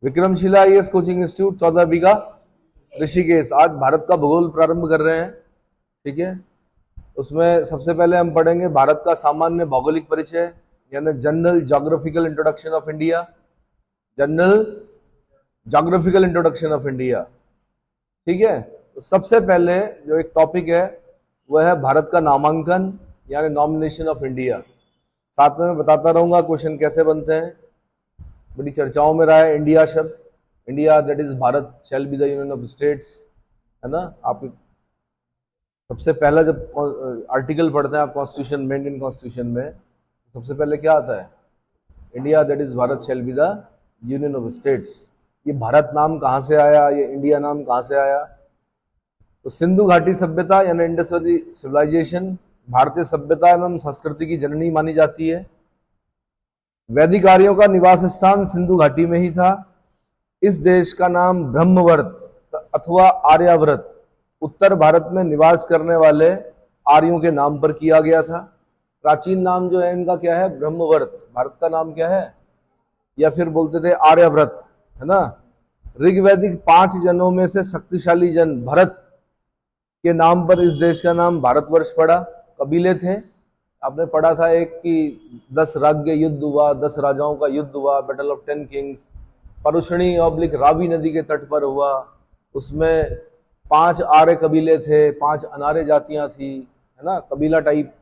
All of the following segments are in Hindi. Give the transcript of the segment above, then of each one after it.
विक्रमशिला आईएएस कोचिंग इंस्टीट्यूट 14 बीघा ऋषिकेश। आज भारत का भूगोल प्रारंभ कर रहे हैं। ठीक है, उसमें सबसे पहले हम पढ़ेंगे भारत का सामान्य भौगोलिक परिचय, यानी general geographical introduction of India. General geographical introduction of India. ठीक है, तो सबसे पहले जो एक टॉपिक है वह है भारत का नामांकन, यानी नॉमिनेशन ऑफ इंडिया। साथ में मैं बताता रहूंगा क्वेश्चन कैसे बनते हैं। बड़ी चर्चाओं में रहा है इंडिया शब्द। India that is Bharat shall be the union of states, है ना। आप सबसे पहला जब आर्टिकल पढ़ते हैं आप कॉन्स्टिट्यूशन में, इंडियन कॉन्स्टिट्यूशन में, सबसे पहले क्या आता है? India that is Bharat shall be the union of states. ये भारत नाम कहाँ से आया, ये इंडिया नाम कहाँ से आया? तो सिंधु घाटी सभ्यता यानी इंडस वैली सिविलाइजेशन भारतीय सभ्यता एवं संस्कृति की जननी मानी जाती है। वैदिक आर्यों का निवास स्थान सिंधु घाटी में ही था। इस देश का नाम ब्रह्मवर्त अथवा आर्यावर्त उत्तर भारत में निवास करने वाले आर्यों के नाम पर किया गया था। प्राचीन नाम जो है इनका क्या है? ब्रह्मवर्त। भारत का नाम क्या है? या फिर बोलते थे आर्यावर्त, है ना। ऋग्वैदिक 5 जनों में से शक्तिशाली जन भरत के नाम पर इस देश का नाम भारतवर्ष पड़ा। कबीले थे, आपने पढ़ा था एक कि 10 राज्य युद्ध हुआ, 10 राजाओं का युद्ध हुआ, battle of 10 kings, Parushni oblique Ravi नदी के तट पर हुआ। उसमें 5 आर्य कबीले थे, 5 अनार्य जातियां थी, है ना। कबीला टाइप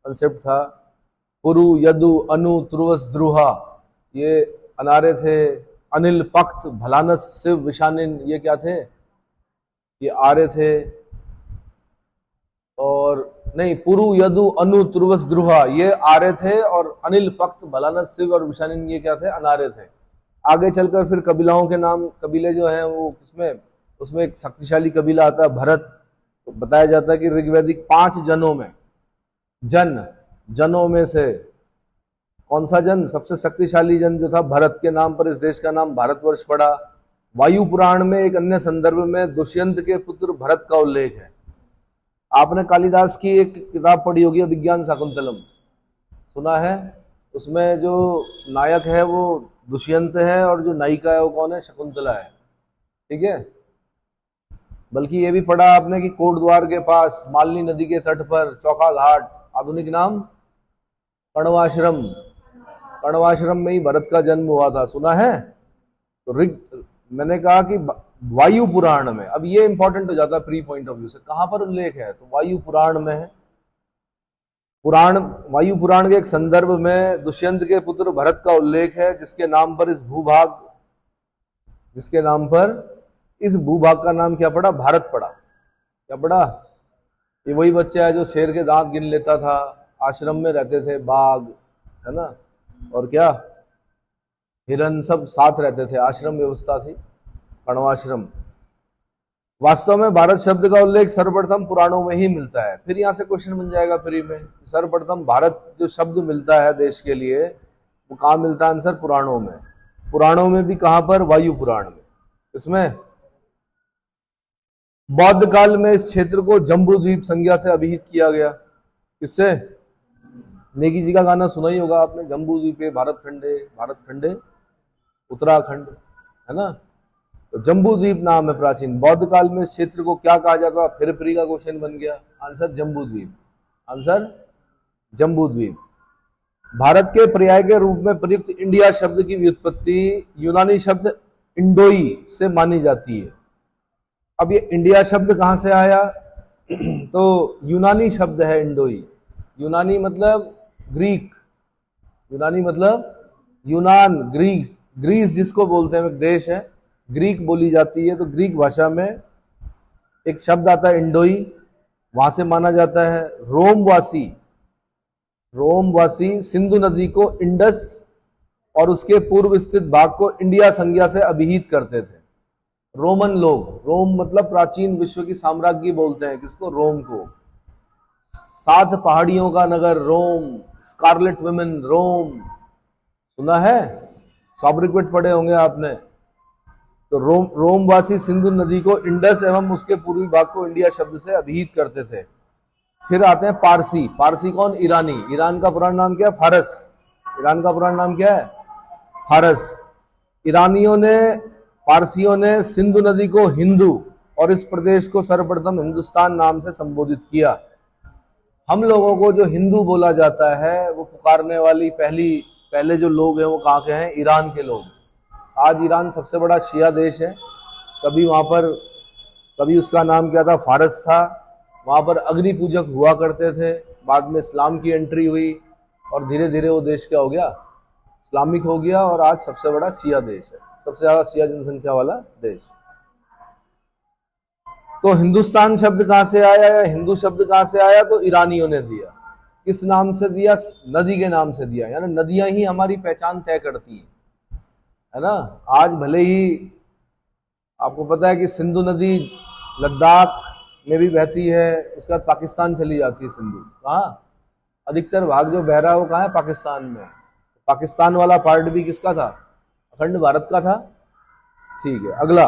कंसेप्ट था। पुरु, यदु, अनु, तुर्वस, द्रुहा ये अनार्य थे। अनिल, पक्त, भलानस, शिव, विशानिन ये क्या थे? ये आर्य थे। और नहीं, पुरु, यदु, अनु, तुर्वस, द्रुहा ये आर्य थे, और अनिल, पक्त, भलानस, शिव और विशानिन ये क्या थे? अनार्य थे। आगे चलकर फिर कबीलाओं के नाम, कबीले जो हैं वो किसमें, उसमें एक शक्तिशाली कबीला आता है भरत। तो बताया जाता है कि ऋग्वैदिक 5 जनों में जनों में से कौन सा जन? सबसे शक्तिशाली जन जो था भरत के नाम पर इस देश का नाम भारतवर्ष पड़ा। वायु पुराण में एक अन्य संदर्भ में दुष्यंत के पुत्र भरत का उल्लेख है। आपने कालिदास की एक किताब पढ़ी होगी विज्ञान शाकुंतलम, सुना है? उसमें जो नायक है वो दुष्यंत है और जो नायिका है वो कौन है? शकुंतला है। ठीक है, बल्कि ये भी पढ़ा आपने कि कोटद्वार के पास मालनी नदी के तट पर चौका घाट, आधुनिक नाम कण्वाश्रम, कण्वाश्रम में ही भरत का जन्म हुआ था, सुना है? तो मैंने कहा कि वायु पुराण में, अब ये इंपॉर्टेंट हो जाता है प्री पॉइंट ऑफ व्यू से, कहां पर उल्लेख है? तो वायु पुराण में है। वायु पुराण के एक संदर्भ में दुष्यंत के पुत्र भरत का उल्लेख है, जिसके नाम पर इस भूभाग का नाम क्या पड़ा? भारत पड़ा। क्या पड़ा? ये वही बच्चा है जो शेर के दांत गिन लेता था, आश्रम में रहते थे बाघ, है ना, और क्या हिरन सब साथ रहते थे, आश्रम व्यवस्था थी, कण्वाश्रम। वास्तव में भारत शब्द का उल्लेख सर्वप्रथम पुराणों में ही मिलता है। फिर यहां से क्वेश्चन बन जाएगा फ्री में, सर्वप्रथम भारत जो शब्द मिलता है देश के लिए वो कहाँ मिलता है? आंसर पुराणों में। पुराणों में भी कहां पर? वायु पुराण में। इसमें बौद्ध काल में इस क्षेत्र को जम्बू द्वीप संज्ञा से अभिहित किया गया। किससे? नेगी जी का गाना सुना ही होगा आपने, जम्बू द्वीपे भारत खंडे उत्तराखंड, है ना। तो जम्बू द्वीप नाम है प्राचीन। बौद्ध काल में इस क्षेत्र को क्या कहा जाता? फिर फ्री का क्वेश्चन बन गया, आंसर जम्बू द्वीप। आंसर जम्बू द्वीप। भारत के पर्याय के रूप में प्रयुक्त इंडिया शब्द की व्युत्पत्ति यूनानी शब्द इंडोई से मानी जाती है। अब ये इंडिया शब्द कहां से आया? तो यूनानी शब्द है इंडोई। यूनानी मतलब ग्रीक, यूनानी मतलब यूनान, ग्रीस जिसको बोलते हैं, एक देश है, ग्रीक बोली जाती है। तो ग्रीक भाषा में एक शब्द आता है इंडोई, वहां से माना जाता है। रोमवासी सिंधु नदी को इंडस और उसके पूर्व स्थित भाग को इंडिया संज्ञा से अभिहित करते थे। रोमन लोग, रोम मतलब प्राचीन विश्व की साम्राज्य बोलते हैं किसको? रोम को। 7 पहाड़ियों का नगर रोम, स्कारलेट विमेन रोम, सुना है? सॉब्रिक्वेट पढ़े होंगे आपने। तो रोमवासी सिंधु नदी को इंडस एवं उसके पूर्वी भाग को इंडिया शब्द से अभिहित करते थे। फिर आते हैं पारसी। पारसी कौन? ईरानी। ईरान का पुराना नाम क्या है? फारस। ईरान का पुराना नाम क्या है? फारस। ईरानियों ने, पारसियों ने सिंधु नदी को हिंदू और इस प्रदेश को सर्वप्रथम हिंदुस्तान नाम से संबोधित किया। हम लोगों को जो हिंदू बोला जाता है वो पुकारने वाली पहले जो लोग हैं वो कहाँ के हैं? ईरान के लोग। आज ईरान सबसे बड़ा शिया देश है। कभी उसका नाम क्या था? फारस था। वहाँ पर अग्नि पूजक हुआ करते थे। बाद में इस्लाम की एंट्री हुई और धीरे धीरे वो देश क्या हो गया? इस्लामिक हो गया और आज सबसे बड़ा शिया देश है, सबसे ज्यादा शिया जनसंख्या वाला देश। तो हिंदुस्तान शब्द कहाँ से आया या हिंदू शब्द कहाँ से आया? तो ईरानियों ने दिया। किस नाम से दिया? नदी के नाम से दिया। यानी नदियां ही हमारी पहचान तय करती है ना। आज भले ही आपको पता है कि सिंधु नदी लद्दाख में भी बहती है, उसके बाद पाकिस्तान चली जाती है सिंधु। कहाँ? अधिकतर भाग जो बह रहा है वो कहाँ है? पाकिस्तान में। पाकिस्तान वाला पार्ट भी किसका था? अखंड भारत का था। ठीक है, अगला।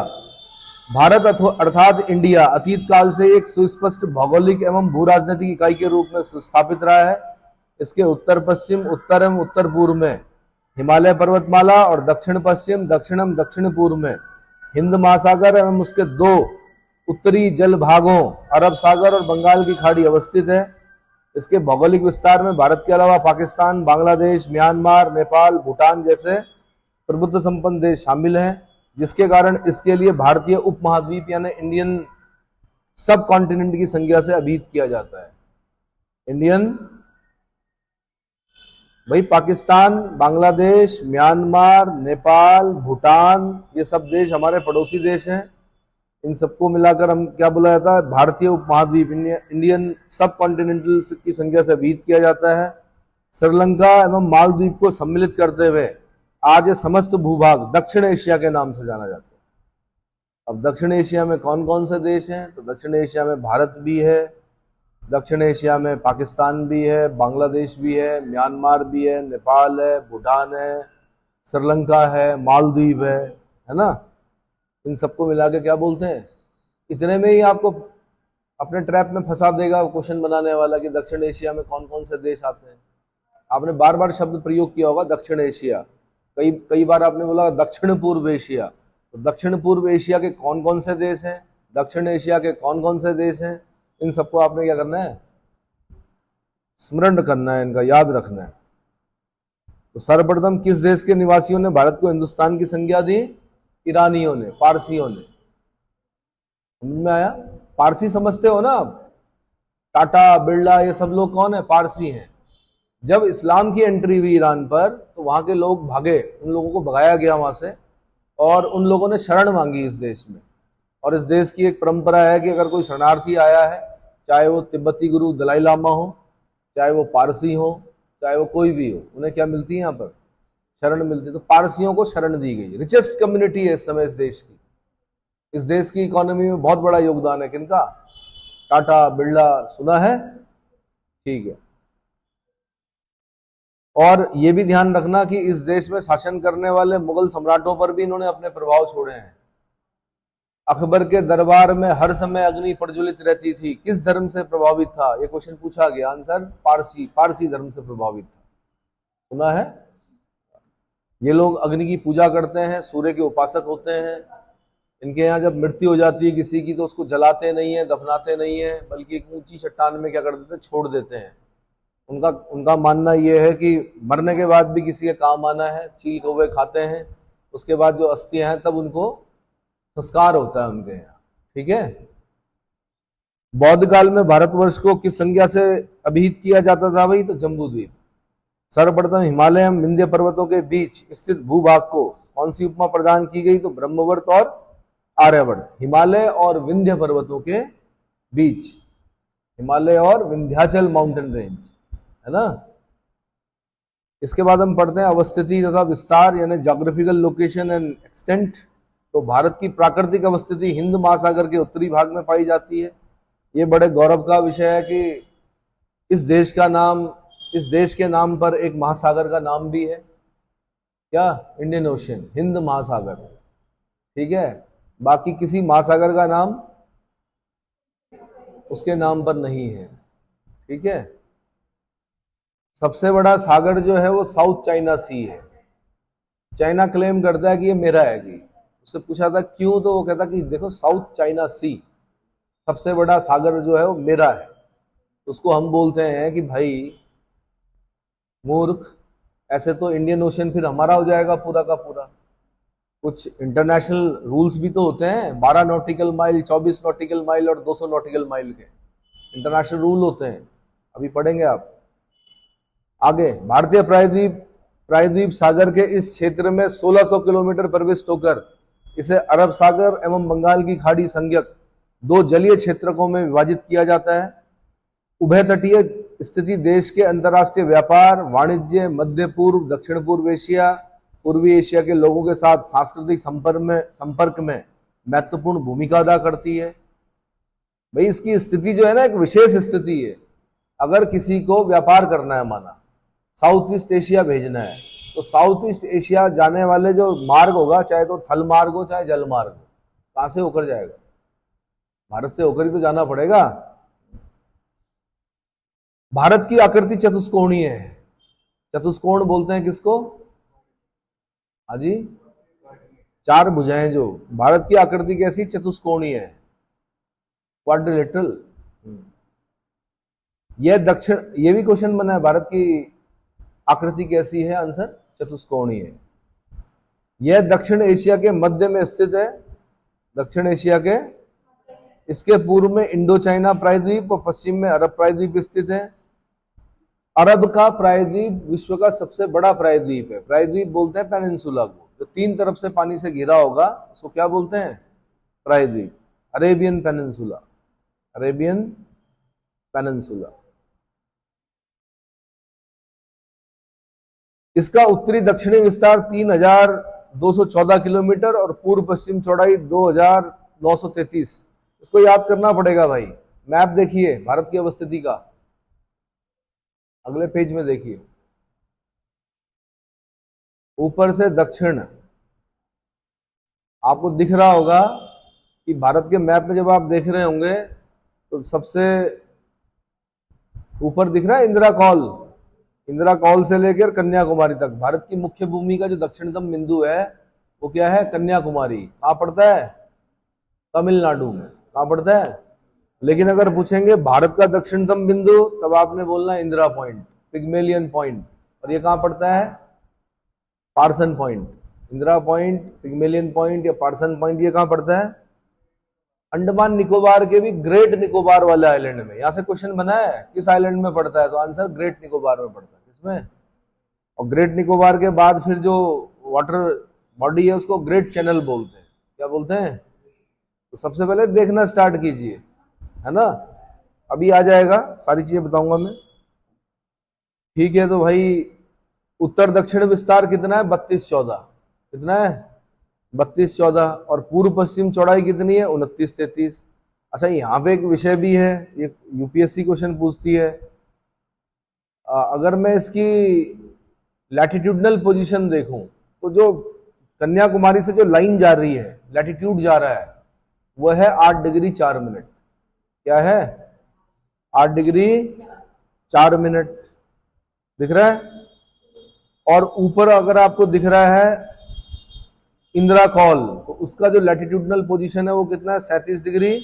भारत अर्थात इंडिया अतीत काल से एक सुस्पष्ट भौगोलिक एवं भू राजनीतिक इकाई के रूप में स्थापित रहा है। इसके उत्तर पश्चिम, उत्तर एवं उत्तर पूर्व में हिमालय पर्वतमाला और दक्षिण पश्चिम, दक्षिण एवं दक्षिण पूर्व में हिंद महासागर एवं उसके दो उत्तरी जल भागों अरब सागर और बंगाल की खाड़ी अवस्थित है। इसके भौगोलिक विस्तार में भारत के अलावा पाकिस्तान, बांग्लादेश, म्यांमार, नेपाल, भूटान जैसे प्रभुत्व संपन्न देश शामिल हैं, जिसके कारण इसके लिए भारतीय उपमहाद्वीप यानी इंडियन सब कॉन्टिनेंट की संज्ञा से अभिहित किया जाता है। इंडियन, भाई पाकिस्तान, बांग्लादेश, म्यांमार, नेपाल, भूटान, ये सब देश हमारे पड़ोसी देश हैं। इन सबको मिलाकर हम क्या बोला जाता है? भारतीय उपमहाद्वीप, इंडियन सब कॉन्टिनेंटल की संज्ञा से अभिहित किया जाता है। श्रीलंका एवं मालदीव को सम्मिलित करते हुए आज ये समस्त भूभाग दक्षिण एशिया के नाम से जाना जाता है। अब दक्षिण एशिया में कौन कौन से देश हैं? तो दक्षिण एशिया में भारत भी है, दक्षिण एशिया में पाकिस्तान भी है, बांग्लादेश भी है, म्यांमार भी है, नेपाल है, भूटान है, श्रीलंका है, मालदीव है ना। इन सबको मिला के क्या बोलते हैं? इतने में ही आपको अपने ट्रैप में फंसा देगा क्वेश्चन बनाने वाला कि दक्षिण एशिया में कौन कौन से देश आते हैं। आपने बार बार शब्द प्रयोग किया होगा दक्षिण एशिया, कई बार आपने बोला दक्षिण पूर्व एशिया। तो दक्षिण पूर्व एशिया के कौन कौन से देश हैं, दक्षिण एशिया के कौन कौन से देश हैं, इन सबको आपने क्या करना है? स्मरण करना है, इनका याद रखना है। तो सर्वप्रथम किस देश के निवासियों ने भारत को हिंदुस्तान की संज्ञा दी? ईरानियों ने, पारसियों ने। समझ में आया? पारसी समझते हो ना आप? टाटा, बिरला, ये सब लोग कौन है? पारसी हैं। जब इस्लाम की एंट्री हुई ईरान पर तो वहां के लोग भागे, उन लोगों को भगाया गया वहां से और उन लोगों ने शरण मांगी इस देश में। और इस देश की एक परंपरा है कि अगर कोई शरणार्थी आया है, चाहे वो तिब्बती गुरु दलाई लामा हो, चाहे वो पारसी हो, चाहे वो कोई भी हो, उन्हें क्या मिलती है? यहाँ पर शरण मिलती है। तो पारसियों को शरण दी गई। रिचेस्ट कम्युनिटी है इस समय इस देश की। इस देश की इकोनॉमी में बहुत बड़ा योगदान है किनका? टाटा, बिरला, सुना है? ठीक है। और ये भी ध्यान रखना कि इस देश में शासन करने वाले मुगल सम्राटों पर भी इन्होंने अपने प्रभाव छोड़े हैं। अकबर के दरबार में हर समय अग्नि प्रज्वलित रहती थी। किस धर्म से प्रभावित था? ये क्वेश्चन पूछा गया। आंसर पारसी धर्म से प्रभावित था। सुना है? ये लोग अग्नि की पूजा करते हैं, सूर्य के उपासक होते हैं। इनके यहाँ जब मृत्यु हो जाती है किसी की तो उसको जलाते नहीं है, दफनाते नहीं है, बल्कि एक ऊंची चट्टान में क्या कर देते हैं? छोड़ देते हैं। उनका मानना यह है कि मरने के बाद भी किसी के काम आना है। चील कौवे खाते हैं, उसके बाद जो अस्थियां हैं तब उनको संस्कार होता है उनके यहाँ। ठीक है। बौद्ध काल में भारतवर्ष को किस संज्ञा से अभिहित किया जाता था भाई? तो जम्बू द्वीप। सर्वप्रथम हिमालय एवं विंध्य पर्वतों के बीच स्थित भूभाग को कौन सी उपमा प्रदान की गई? तो ब्रह्मवर्त और आर्यवर्त। हिमालय और विंध्य पर्वतों के बीच, हिमालय और विंध्याचल माउंटेन रेंज, है ना। इसके बाद हम पढ़ते हैं अवस्थिति तथा विस्तार यानी ज्योग्राफिकल लोकेशन एंड एक्सटेंट। तो भारत की प्राकृतिक अवस्थिति हिंद महासागर के उत्तरी भाग में पाई जाती है। ये बड़े गौरव का विषय है कि इस देश के नाम पर एक महासागर का नाम भी है। क्या? इंडियन ओशन, हिंद महासागर। ठीक है। बाकी किसी महासागर का नाम उसके नाम पर नहीं है। ठीक है। सबसे बड़ा सागर जो है वो साउथ चाइना सी है। चाइना क्लेम करता है कि ये मेरा है। कि उससे पूछा था क्यों, तो वो कहता कि देखो साउथ चाइना सी, सबसे बड़ा सागर जो है वो मेरा है। तो उसको हम बोलते हैं कि भाई मूर्ख, ऐसे तो इंडियन ओशन फिर हमारा हो जाएगा पूरा का पूरा। कुछ इंटरनेशनल रूल्स भी तो होते हैं, 12 नॉटिकल माइल, 24 नॉटिकल माइल और 200 नॉटिकल माइल के इंटरनेशनल रूल होते हैं, अभी पढ़ेंगे आप आगे। भारतीय प्रायद्वीप सागर के इस क्षेत्र में 1600 किलोमीटर प्रविष्ट होकर इसे अरब सागर एवं बंगाल की खाड़ी संज्ञक 2 जलीय क्षेत्रकों में विभाजित किया जाता है। उभय तटीय स्थिति देश के अंतर्राष्ट्रीय व्यापार, वाणिज्य, मध्य पूर्व, दक्षिण पूर्व एशिया, पूर्वी एशिया के लोगों के साथ सांस्कृतिक संपर्क में महत्वपूर्ण भूमिका अदा करती है। भाई इसकी स्थिति जो है ना, एक विशेष स्थिति है। अगर किसी को व्यापार करना है, माना साउथ ईस्ट एशिया भेजना है, तो साउथ ईस्ट एशिया जाने वाले जो मार्ग होगा, चाहे तो थल मार्ग हो चाहे जल मार्ग हो, कहां से होकर जाएगा? भारत से होकर ही तो जाना पड़ेगा। भारत की आकृति चतुष्कोणीय है। चतुष्कोण बोलते हैं किसको? हाँ जी, 4 भुजाएं जो। भारत की आकृति कैसी? चतुष्कोणीय है, क्वाड्रिलेटरल। यह ये भी क्वेश्चन बना है, भारत की आकृति कैसी है? आंसर चतुष्कोणीय है। यह दक्षिण एशिया के मध्य में स्थित है। दक्षिण एशिया के, इसके पूर्व में इंडो चाइना प्रायद्वीप और पश्चिम में अरब प्रायद्वीप स्थित है। अरब का प्रायद्वीप विश्व का सबसे बड़ा प्रायद्वीप है। प्रायद्वीप बोलते हैं पेनिनसुला को, जो 3 तरफ से पानी से घिरा होगा उसको क्या बोलते हैं? प्रायद्वीप। Arabian peninsula, Arabian peninsula. इसका उत्तरी दक्षिणी विस्तार 3214 किलोमीटर और पूर्व पश्चिम चौड़ाई 2933। इसको याद करना पड़ेगा भाई। मैप देखिए भारत की अवस्थिति का, अगले पेज में देखिए, ऊपर से दक्षिण आपको दिख रहा होगा कि भारत के मैप में जब आप देख रहे होंगे तो सबसे ऊपर दिख रहा है इंदिरा कॉल। इंदिरा कॉल से लेकर कन्याकुमारी तक भारत की मुख्य भूमि का जो दक्षिणतम बिंदु है वो क्या है? कन्याकुमारी। कहां पड़ता है? तमिलनाडु में। कहां पड़ता है? लेकिन अगर पूछेंगे भारत का दक्षिणतम बिंदु, तब आपने बोलना इंदिरा पॉइंट, पिग्मेलियन पॉइंट। और ये कहां पड़ता है? Parson Point. Indira Point, Pygmalion Point या पार्सन पॉइंट, ये कहां पड़ता है? अंडमान निकोबार के भी ग्रेट निकोबार वाले आइलैंड में। यहां से क्वेश्चन बना है किस आइलैंड में पड़ता है, तो आंसर ग्रेट निकोबार में पड़ता है। किसमें? और ग्रेट निकोबार के बाद फिर जो वाटर बॉडी है उसको ग्रेट चैनल बोलते हैं। क्या बोलते हैं? तो सबसे पहले देखना स्टार्ट कीजिए, है ना। अभी आ जाएगा, सारी चीजें बताऊंगा मैं। ठीक है, तो भाई उत्तर दक्षिण विस्तार कितना है? 3214। कितना है? 3214। और पूर्व पश्चिम चौड़ाई कितनी है? 2933। अच्छा, यहाँ पे एक विषय भी है, ये यूपीएससी क्वेश्चन पूछती है। अगर मैं इसकी लैटिट्यूडनल पोजीशन देखूं तो जो कन्याकुमारी से जो लाइन जा रही है, लैटिट्यूड जा रहा है, वो है 8 डिग्री 4 मिनट। क्या है? 8 डिग्री 4 मिनट दिख रहा है। और ऊपर अगर आपको दिख रहा है इंदिरा कॉल, तो उसका जो लैटिट्यूडनल पोजीशन है वो कितना है? 37 डिग्री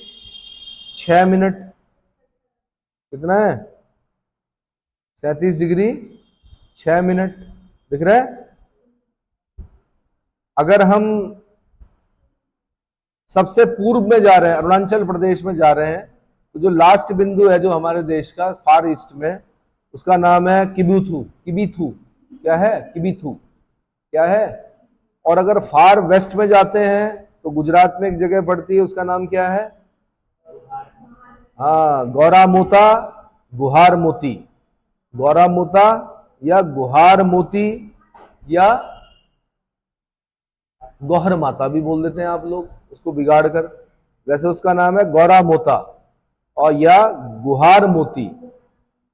6 मिनट। कितना है? 37 डिग्री 6 मिनट दिख रहा है। अगर हम सबसे पूर्व में जा रहे हैं, अरुणाचल प्रदेश में जा रहे हैं, तो जो लास्ट बिंदु है जो हमारे देश का फार ईस्ट में, उसका नाम है किबीथू। किबीथू क्या है? किबीथू क्या है? और अगर फार वेस्ट में जाते हैं तो गुजरात में एक जगह पड़ती है, उसका नाम क्या है? हाँ, गौरामोता, गुहार मोती। गौरामोता या गुहार मोती या गौहर माता भी बोल देते हैं आप लोग उसको बिगाड़ कर। वैसे उसका नाम है गौरामोता और या गुहार मोती।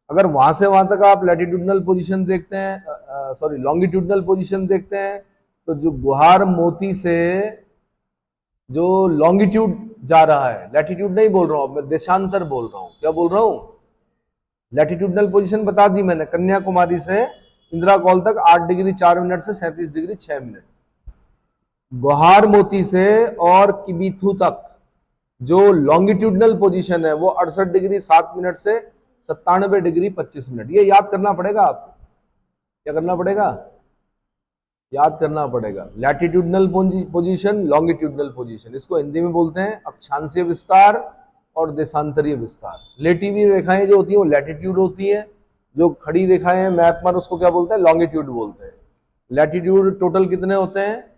अगर वहां से वहां तक आप लैटिट्यूडनल पोजीशन देखते हैं, सॉरी लॉन्गिट्यूडनल पोजीशन देखते हैं, तो जो गुहार मोती से जो लॉन्गिट्यूड जा रहा है, लैटिट्यूड नहीं बोल रहा हूं मैं, देशांतर बोल रहा हूं। क्या बोल रहा हूं? लैटिट्यूडनल पोजीशन बता दी मैंने, कन्याकुमारी से इंदिरा कॉल तक 8 डिग्री 4 मिनट से 37 डिग्री 6 मिनट। गुहार मोती से और किबिथु तक जो लॉन्गिट्यूडनल पोजीशन है वो 68 डिग्री 7 मिनट से 97 डिग्री 25 मिनट। ये याद करना पड़ेगा आपको। क्या करना पड़ेगा? याद करना पड़ेगा। लैटिट्यूडनल पोजीशन, लॉन्गिट्यूडनल पोजीशन, इसको हिंदी में बोलते हैं अक्षांशीय विस्तार और देशांतरीय विस्तार। लेटी हुई रेखाएं जो होती हैं वो लैटिट्यूड होती हैं, जो खड़ी रेखाएं हैं मैप पर उसको क्या बोलते हैं? लॉन्गिट्यूड बोलते हैं। लैटिट्यूड टोटल कितने होते हैं?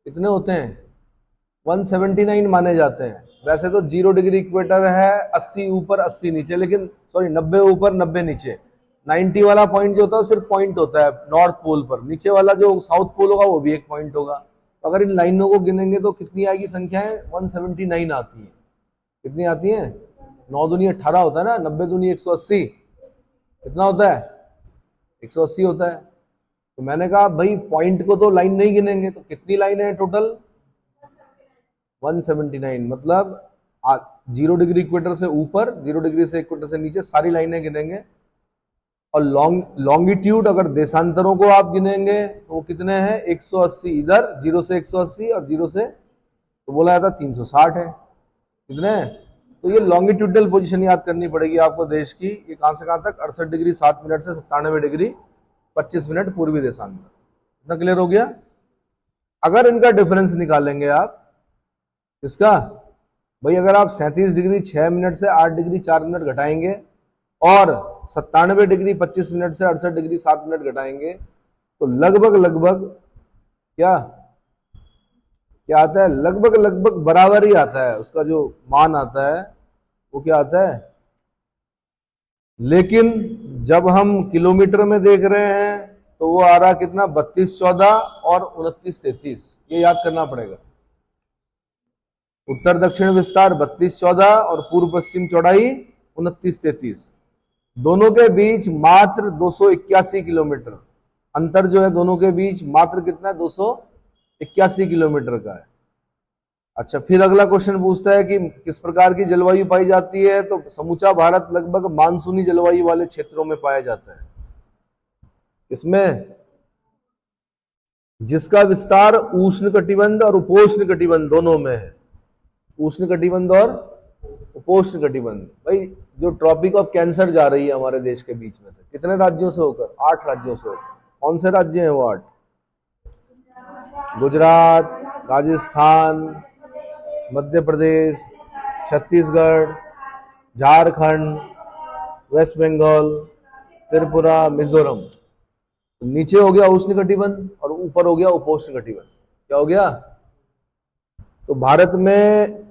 कितने होते हैं? 179 माने जाते हैं। वैसे तो 0 डिग्री इक्वेटर है, 80 ऊपर 80 नीचे, लेकिन सॉरी 90 ऊपर 90 नीचे। 90 वाला पॉइंट जो होता है सिर्फ पॉइंट होता है नॉर्थ पोल पर, नीचे वाला जो साउथ पोल होगा वो भी एक पॉइंट होगा। तो अगर इन लाइनों को गिनेंगे तो कितनी आएगी संख्याएं? 179 आती है। कितनी आती है? 9 दूनी 18 होता है ना, 90 दूनी 180, कितना होता है? 180 होता है। तो मैंने कहा भाई पॉइंट को तो लाइन नहीं गिनेंगे, तो कितनी लाइन है टोटल? 179। मतलब 0 डिग्री इक्वेटर से ऊपर, 0 डिग्री से इक्वेटर से नीचे सारी लाइनें गिनेंगे। और लॉन्गिट्यूड अगर देशांतरों को आप गिनेंगे तो वो कितने हैं? 180 इधर, 0 से 180 और 0 से तो बोला जाता 360 है। कितने हैं? तो ये लॉन्गिट्यूडनल पोजीशन याद करनी पड़ेगी आपको देश की। ये कहां से कहां तक? 68 डिग्री 7 मिनट से 97 डिग्री 25 मिनट पूर्वी देशांतर। इतना क्लियर हो गया? अगर इनका डिफरेंस निकालेंगे आप, इसका भाई अगर आप 37 डिग्री 6 मिनट से 8 डिग्री 4 मिनट घटाएंगे और 97 डिग्री 25 मिनट से 68 डिग्री 7 मिनट घटाएंगे तो लगभग क्या क्या आता है? लगभग बराबर ही आता है। उसका जो मान आता है वो क्या आता है? लेकिन जब हम किलोमीटर में देख रहे हैं तो वो आ रहा कितना? 3214 और 2933। ये याद करना पड़ेगा। उत्तर दक्षिण विस्तार 3214 और पूर्व पश्चिम चौड़ाई 2933। दोनों के बीच मात्र 281 किलोमीटर अंतर जो है, दोनों के बीच मात्र कितना है? 281 किलोमीटर का है। अच्छा, फिर अगला क्वेश्चन पूछता है कि किस प्रकार की जलवायु पाई जाती है? तो समूचा भारत लगभग मानसूनी जलवायु वाले क्षेत्रों में पाया जाता है। इसमें जिसका विस्तार उष्ण कटिबंध और उपोष्ण कटिबंध दोनों में है। उष्ण कटिबंध और उपोष्ण कटिबंध। भाई जो ट्रॉपिक ऑफ कैंसर जा रही है हमारे देश के बीच में से, कितने राज्यों से होकर? 8 राज्यों से होकर। कौन से राज्य हैं वो 8? गुजरात, राजस्थान, मध्य प्रदेश, छत्तीसगढ़, झारखंड, वेस्ट बंगाल, त्रिपुरा, मिजोरम। नीचे हो गया उष्ण कटिबंध और ऊपर हो गया उपोष्ण कटिबंध। क्या हो गया? तो भारत में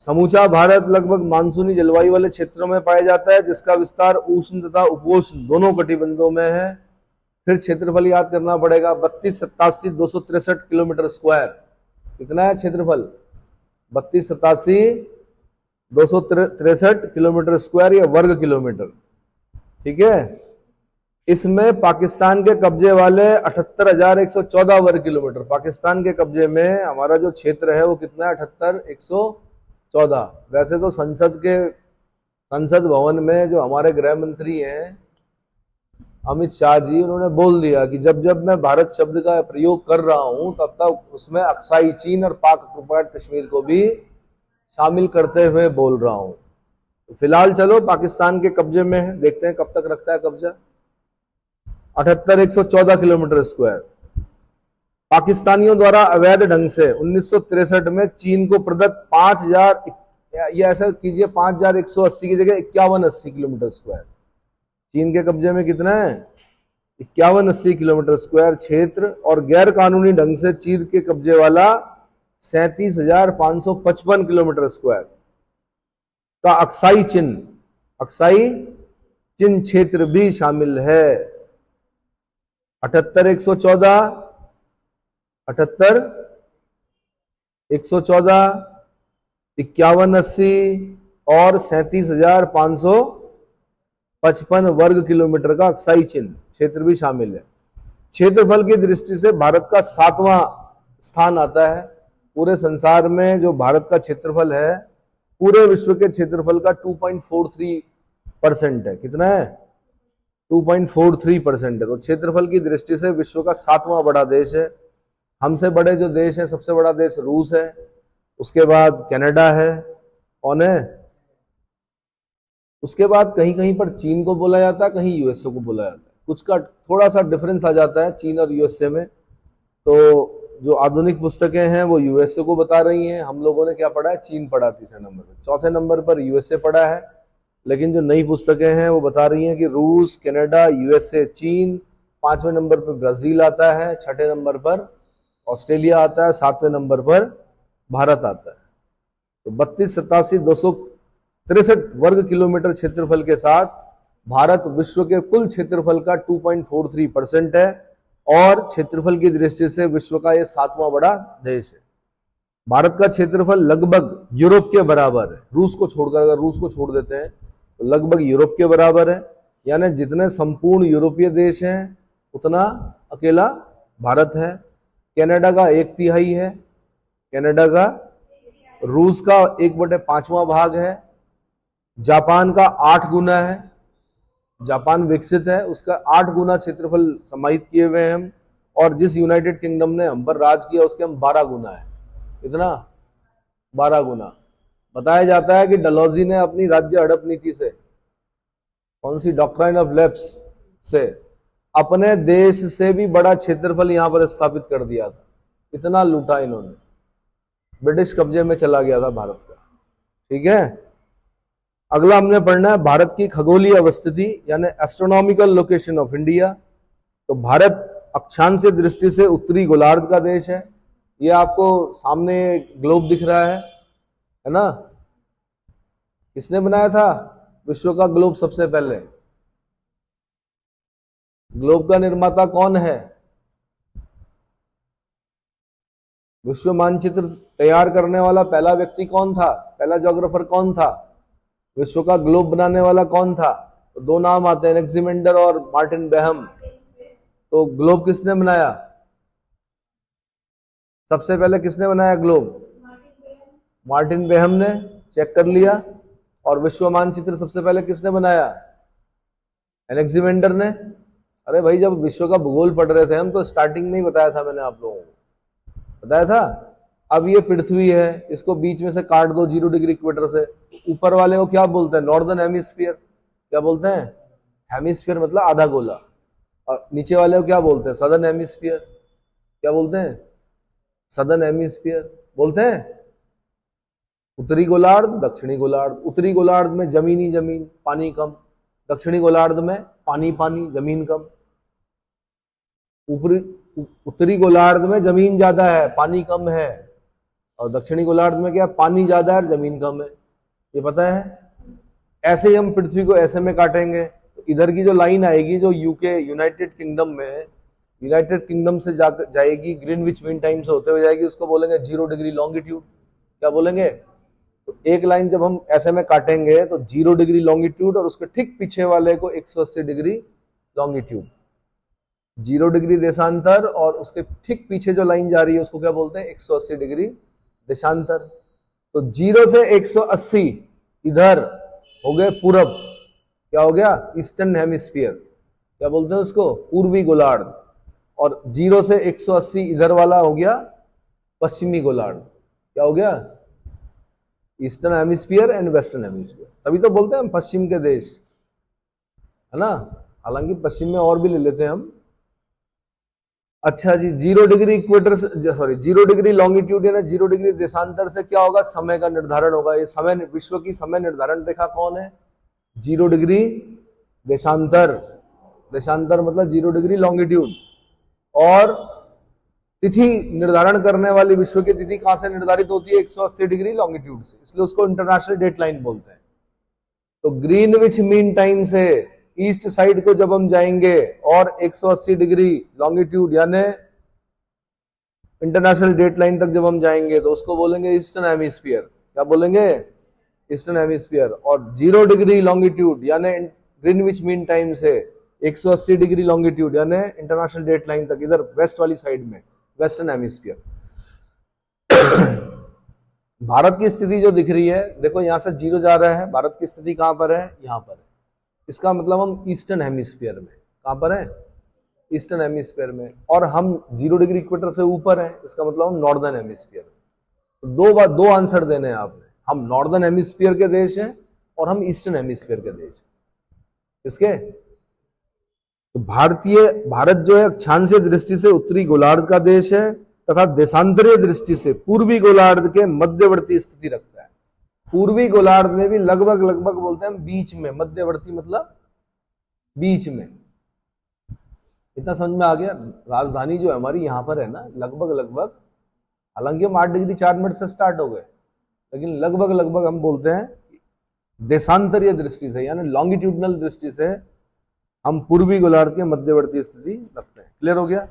समूचा भारत लगभग मानसूनी जलवायु वाले क्षेत्रों में पाया जाता है, जिसका विस्तार उष्ण तथा उपोष्ण दोनों कटिबंधों में है। फिर क्षेत्रफल याद करना पड़ेगा, 3287 किलोमीटर स्क्वायर। कितना है क्षेत्रफल? 3287 किलोमीटर स्क्वायर या वर्ग किलोमीटर। ठीक है। इसमें पाकिस्तान के कब्जे वाले 78,114 वर्ग किलोमीटर। पाकिस्तान के कब्जे में हमारा जो क्षेत्र है वो कितना है? 78,114। वैसे तो संसद भवन में जो हमारे गृह मंत्री हैं अमित शाह जी, उन्होंने बोल दिया कि जब जब मैं भारत शब्द का प्रयोग कर रहा हूं तब तक उसमें अक्साई चीन और पाक ऑक्युपाइड कश्मीर को भी शामिल करते हुए बोल रहा हूं। तो फिलहाल चलो पाकिस्तान के कब्जे में है, देखते हैं कब तक रखता है कब्जा। 78,114 किलोमीटर स्क्वायर। पाकिस्तानियों द्वारा अवैध ढंग से 1963 में चीन को प्रदत्त 5000, ये ऐसा कीजिए 5180 की जगह 5180 किलोमीटर स्क्वायर। चीन के कब्जे में कितना है? 5180 किलोमीटर स्क्वायर क्षेत्र। और गैर कानूनी ढंग से चीन के कब्जे वाला 37,555 किलोमीटर स्क्वायर का अक्साई चिन्ह क्षेत्र भी शामिल है। 78,114, 5180 और 37,555 वर्ग किलोमीटर का अक्साई चिन्ह क्षेत्र भी शामिल है। क्षेत्रफल की दृष्टि से भारत का 7वां स्थान आता है। पूरे संसार में जो भारत का क्षेत्रफल है, पूरे विश्व के क्षेत्रफल का 2.43% है। कितना है? 2.43% है। तो क्षेत्रफल की दृष्टि से विश्व का 7वां बड़ा देश है। हमसे बड़े जो देश है, सबसे बड़ा देश रूस है, उसके बाद कनाडा है, कौन है, उसके बाद कहीं कहीं पर चीन को बोला जाता है, कहीं यूएसए को बोला जाता है। कुछ का थोड़ा सा डिफरेंस आ जाता है चीन और यूएसए में। तो जो आधुनिक पुस्तकें हैं वो यूएसए को बता रही हैं, हम लोगों ने क्या पढ़ा है, चीन पढ़ा तीसरे नंबर पर, चौथे नंबर पर यूएसए पढ़ा है। लेकिन जो नई पुस्तकें हैं वो बता रही हैं कि रूस, कनाडा, यूएसए, चीन, 5वें नंबर पर ब्राजील आता है, 6ठे नंबर पर ऑस्ट्रेलिया आता है, 7वें नंबर पर भारत आता है। तो 32,87,263 वर्ग किलोमीटर क्षेत्रफल के साथ भारत विश्व के कुल क्षेत्रफल का 2.43% है और क्षेत्रफल की दृष्टि से विश्व का यह 7वां बड़ा देश है। भारत का क्षेत्रफल लगभग यूरोप के बराबर है, रूस को छोड़कर, अगर रूस को छोड़ देते हैं तो लगभग यूरोप के बराबर है। यानी जितने संपूर्ण यूरोपीय देश हैं उतना अकेला भारत है। कनाडा का 1/3 है, कनाडा का, रूस का 1/5वां भाग है, जापान का 8 गुना है, जापान विकसित है, उसका 8 गुना क्षेत्रफल समाहित किए हुए हैं हम। और जिस यूनाइटेड किंगडम ने हम पर राज किया उसके हम 12 गुना है। इतना 12 गुना। बताया जाता है कि डलहौजी ने अपनी राज्य हड़प नीति से, कौन सी, डॉक्ट्राइन ऑफ लैप्स से, अपने देश से भी बड़ा क्षेत्रफल यहां पर स्थापित कर दिया था। इतना लूटा इन्होंने, ब्रिटिश कब्जे में चला गया था भारत का। ठीक है, अगला हमने पढ़ना है भारत की खगोलीय अवस्थिति यानी एस्ट्रोनॉमिकल लोकेशन ऑफ इंडिया। तो भारत अक्षांशीय दृष्टि से उत्तरी गोलार्ध का देश है। ये आपको सामने ग्लोब दिख रहा है ना। किसने बनाया था विश्व का ग्लोब सबसे पहले? ग्लोब का निर्माता कौन है? विश्व मानचित्र तैयार करने वाला पहला व्यक्ति कौन था? पहला ज्योग्राफर कौन था? विश्व का ग्लोब बनाने वाला कौन था? तो 2 नाम आते हैं, एनेक्सिमेंडर और मार्टिन बेहम। तो ग्लोब किसने बनाया? सबसे पहले किसने बनाया ग्लोब? मार्टिन बेहम ने। चेक कर लिया। और विश्व मानचित्र सबसे पहले किसने बनाया? एनेक्सिमेंडर ने। अरे भाई, जब विश्व का भूगोल पढ़ रहे थे हम तो स्टार्टिंग में ही बताया था मैंने आप लोगों को, बताया था। अब ये पृथ्वी है, इसको बीच में से काट दो 0 डिग्री इक्वेटर से। ऊपर वाले को क्या बोलते हैं? Northern hemisphere. क्या बोलते हैं? हेमिस्फीयर मतलब आधा गोला। और नीचे वाले को क्या बोलते हैं? Southern hemisphere. क्या बोलते हैं? सदर्न हेमिस्फीयर बोलते हैं। उत्तरी गोलार्ध, दक्षिणी गोलार्ध। उत्तरी गोलार्ध में जमीनी जमीन, पानी कम। दक्षिणी गोलार्ध में पानी पानी, जमीन कम। उत्तरी गोलार्ध में जमीन ज्यादा है, पानी कम है। और दक्षिणी गोलार्ध में क्या, पानी ज्यादा है और जमीन कम है। ये पता है। ऐसे ही हम पृथ्वी को ऐसे में काटेंगे तो इधर की जो लाइन आएगी, जो यूके यूनाइटेड किंगडम में, यूनाइटेड किंगडम से जाएगी, ग्रीनविच मीन टाइम से होते हुए जाएगी, उसको बोलेंगे 0 डिग्री लॉन्गिट्यूड। क्या बोलेंगे? तो एक लाइन जब हम ऐसे में काटेंगे तो 0 डिग्री लॉन्गिट्यूड और उसके ठीक पीछे वाले को 180 डिग्री लॉन्गिट्यूड। 0 डिग्री देशांतर और उसके ठीक पीछे जो लाइन जा रही है उसको क्या बोलते हैं? 180 डिग्री देशांतर। तो 0 से 180 इधर हो गए पूरब। क्या हो गया? Eastern hemisphere. क्या बोलते हैं उसको? पूर्वी गोलार्ध। और 0 से 180 इधर वाला हो गया पश्चिमी गोलार्ध। क्या हो गया? Eastern hemisphere and western hemisphere. तभी तो बोलते हैं हम पश्चिम के देश, है ना। हालांकि पश्चिम में और भी ले लेते हैं हम। अच्छा जी, 0 डिग्री इक्वेटर से, सॉरी 0 डिग्री लॉन्गिट्यूड यानी 0 डिग्री देशांतर से क्या होगा? समय का निर्धारण होगा। ये समय, विश्व की समय निर्धारण रेखा कौन है? 0 डिग्री देशांतर। देशांतर मतलब 0 डिग्री लॉन्गिट्यूड। और तिथि निर्धारण करने वाली विश्व की तिथि कहां से निर्धारित होती है? 180 डिग्री लॉन्गिट्यूड से, इसलिए उसको इंटरनेशनल डेट लाइन बोलते हैं। तो ग्रीनविच मीन टाइम से ईस्ट साइड को जब हम जाएंगे और 180 डिग्री लॉन्गिट्यूड यानी इंटरनेशनल डेट लाइन तक जब हम जाएंगे तो उसको बोलेंगे ईस्टर्न हेमिस्फीयर। क्या बोलेंगे? Eastern hemisphere. और 0 डिग्री लॉन्गिट्यूड यानी ग्रीनविच मीन टाइम से 180 डिग्री लॉन्गिट्यूड यानी इंटरनेशनल डेट लाइन तक, इधर वेस्ट वाली साइड में, वेस्टर्न हेमिस्फीयर। भारत की स्थिति जो दिख रही है, देखो यहां से 0 जा रहा है, भारत की स्थिति कहां पर है? यहां पर है। इसका मतलब हम ईस्टर्न हेमिस्फीयर में, कहाँ पर है, ईस्टर्न हेमिस्फीयर में, और हम 0 डिग्री इक्वेटर से ऊपर हैं, इसका मतलब हम नॉर्दर्न हेमिस्फीयर में। तो दो आंसर देने हैं आपने, हम नॉर्दर्न हेमिस्फीयर के देश हैं और हम ईस्टर्न हेमिस्फीयर के देश हैं। इसके तो भारत जो है अक्षांशीय दृष्टि से उत्तरी गोलार्ध का देश है तथा देशांतरीय दृष्टि से पूर्वी गोलार्ध के मध्यवर्ती स्थिति रखता है। पूर्वी गोलार्ध में भी लगभग लगभग बोलते हैं बीच में, मध्यवर्ती मतलब बीच में। इतना समझ में आ गया। राजधानी जो है हमारी यहाँ पर है ना, लगभग लगभग, हालांकि हम 8 डिग्री 4 मिनट से स्टार्ट हो गए, लेकिन लगभग लगभग हम बोलते हैं देशांतरीय दृष्टि से यानी लॉन्गिट्यूडनल दृष्टि से हम पूर्वी गोलार्ध के मध्यवर्ती स्थिति रखते हैं। क्लियर हो गया।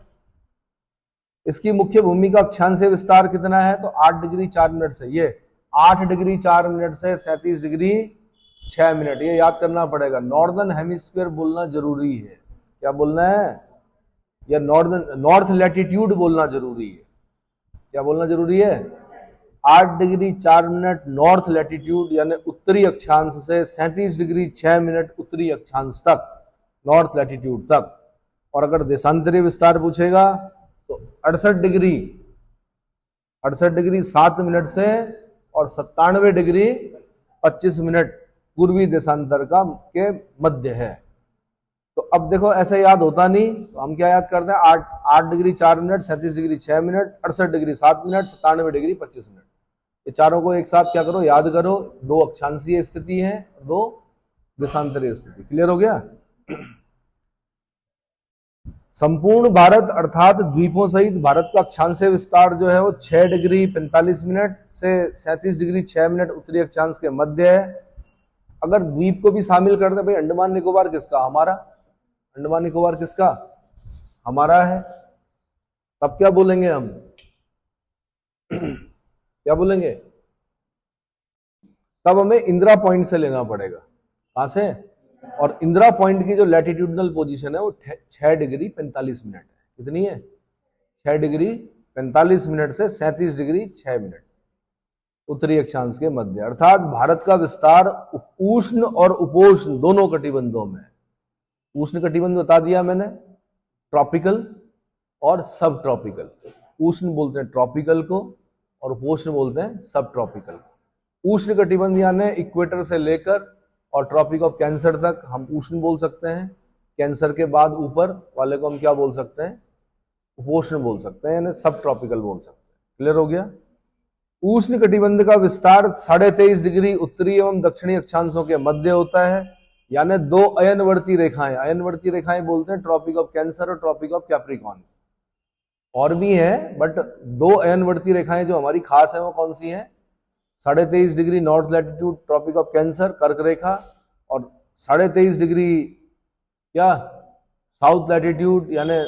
इसकी मुख्य भूमि का अक्षांशीय विस्तार कितना है, तो 8 डिग्री 4 मिनट से, ये 8 डिग्री 4 मिनट से 37 डिग्री 6 मिनट, ये याद करना पड़ेगा। नॉर्दर्न हेमिस्फीयर बोलना जरूरी है। क्या बोलना है, या नॉर्थ लैटिट्यूड बोलना जरूरी है। क्या बोलना जरूरी है, 8 डिग्री 4 मिनट नॉर्थ लैटिट्यूड यानी उत्तरी अक्षांश से 37 डिग्री 6 मिनट उत्तरी अक्षांश तक, नॉर्थ लैटिट्यूड तक। और अगर देशांतरीय विस्तार पूछेगा तो 68 डिग्री 7 मिनट से और 97 डिग्री 25 मिनट पूर्वी देशांतर का के मध्य है। तो अब देखो ऐसे याद होता नहीं, तो हम क्या याद करते हैं, 8 degree 4 minute, 37 degree 6 minute, 68 degree 7 minute, 97 degree 25 minute. ये चारों को एक साथ क्या करो, याद करो। 2 अक्षांशीय स्थिति है, 2 देशांतरीय स्थिति। क्लियर हो गया। संपूर्ण भारत अर्थात द्वीपों सहित भारत का अक्षांशीय विस्तार जो है वो 6 डिग्री 45 मिनट से 37 डिग्री 6 मिनट उत्तरी अक्षांश के मध्य है। अगर द्वीप को भी शामिल कर दे, भाई अंडमान निकोबार किसका, हमारा। अंडमान निकोबार किसका, हमारा है। तब क्या बोलेंगे हम क्या बोलेंगे, तब हमें इंदिरा पॉइंट से लेना पड़ेगा। कहां से, और इंदिरा पॉइंट की जो लैटिट्यूडनल पोजीशन है वो 6 डिग्री 45 मिनट है। कितनी है, 6 डिग्री 45 मिनट से 37 डिग्री 6 मिनट उत्तरी अक्षांश के मध्य। अर्थात भारत का विस्तार उष्ण और उपोष्ण दोनों कटिबंधों में। उष्ण कटिबंध बता दिया मैंने, ट्रॉपिकल और सब ट्रॉपिकल। उष्ण बोलते हैं ट्रॉपिकल को और उपोष्ण बोलते हैं सब ट्रॉपिकल। उष्ण कटिबंध यानी इक्वेटर से लेकर और ट्रॉपिक ऑफ कैंसर तक हम उष्ण बोल सकते हैं। कैंसर के बाद ऊपर वाले को हम क्या बोल सकते हैं, उपोष्ण बोल सकते हैं, यानी सब ट्रॉपिकल बोल सकते हैं। क्लियर हो गया। उष्ण कटिबंध का विस्तार 23.5 डिग्री उत्तरी एवं दक्षिणी अक्षांशों के मध्य होता है, यानी 2 अयनवर्ती रेखाएं, अयनवर्ती रेखाएं बोलते हैं ट्रॉपिक ऑफ कैंसर और ट्रॉपिक ऑफ कैप्रिकॉर्न। और भी है, बट 2 अयनवर्ती रेखाएं जो हमारी खास है वो कौन सी हैं, 23.5 degree north latitude Tropic of Cancer कर्क रेखा, और 23.5 डिग्री क्या साउथ लैटिट्यूड यानी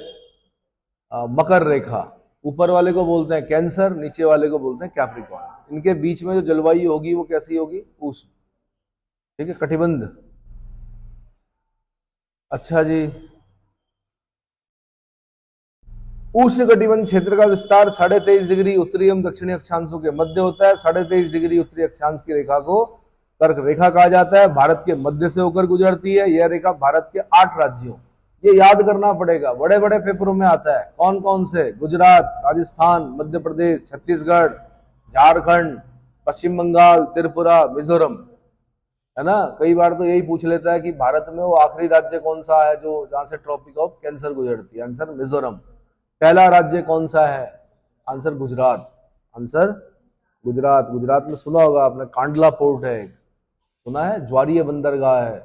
मकर रेखा। ऊपर वाले को बोलते हैं कैंसर, नीचे वाले को बोलते हैं कैप्रिकॉर्न। इनके बीच में जो जलवायु होगी वो कैसी होगी, उष्ण। ठीक है, कटिबंध। अच्छा जी, उष्ण कटिबंध क्षेत्र का विस्तार 23.5 डिग्री उत्तरी एवं दक्षिणी अक्षांशों के मध्य होता है। 23.5 डिग्री उत्तरी अक्षांश की रेखा को कर्क रेखा कहा जाता है, भारत के मध्य से होकर गुजरती है। यह रेखा भारत के 8 राज्यों, ये याद करना पड़ेगा, बड़े बड़े पेपरों में आता है। कौन कौन से, गुजरात, राजस्थान, मध्य प्रदेश, छत्तीसगढ़, झारखंड, पश्चिम बंगाल, त्रिपुरा, मिजोरम, है ना। कई बार तो यही पूछ लेता है कि भारत में वो आखिरी राज्य कौन सा है जो जहां से ट्रॉपिक ऑफ कैंसर गुजरती है। आंसर मिजोरम। पहला राज्य कौन सा है, आंसर गुजरात। आंसर गुजरात। गुजरात में सुना होगा आपने, कांडला पोर्ट है, सुना है, ज्वारीय बंदरगाह है।